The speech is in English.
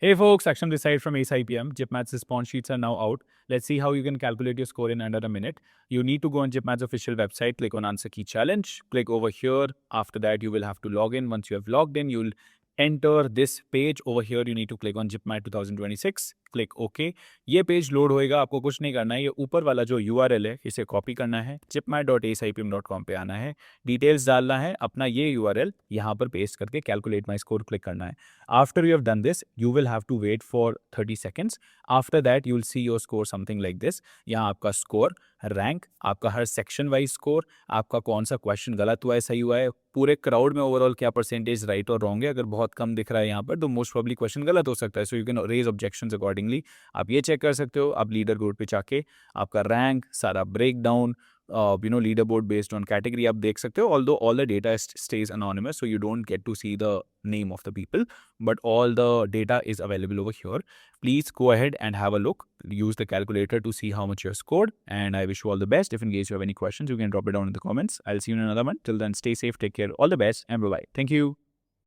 Hey folks, Akshan this side from AceIPM. JIPMAT's response sheets are now out. Let's see how you can calculate your score in under a minute. You need to go on JIPMAT's official website, click on Answer Key Challenge, click over here. After that, you will have to log in. Once you have logged in, you'll enter this page. Over here, you need to click on JIPMAT 2026. Click okay. ये page load होएगा, आपको कुछ नहीं करना है। ये ऊपर वाला जो URL है इसे कॉपी करना है, jipmat.aceipm.com पे आना है, डिटेल्स डालना है, अपना ये URL यहाँ पर पेस्ट करके कैलकुलेट माई स्कोर क्लिक करना है। After you have done this, you will have to wait for 30 seconds. After that, you'll see your score something like this. यहाँ आपका स्कोर, रैंक, आपका हर सेक्शन वाइज स्कोर, आपका कौन सा क्वेश्चन गलत हुआ है, सही हुआ है, पूरे क्राउड में ओवरऑल क्या परसेंटेज राइट और रॉन्ग है। अगर बहुत कम दिख रहा है यहाँ पर तो मोस्ट प्रॉब्ली क्वेश्चन गलत हो सकता है। So you can raise objections accordingly. आप ये चेक कर सकते हो। आप लीडर बोर्ड पे जाके आपका रैंक, सारा break down, leaderboard based on category आप देख सकते हो। Although all the data stays anonymous, so you don't get to see the name of the people, but all the data is available over here. Please go ahead and have a look. Use the calculator to see how much you have scored, and I wish you all the best. If in case you have any questions, you can drop it down in the comments. I'll see you in another one. Till then, stay safe, take care, all the best, and bye-bye. Thank you.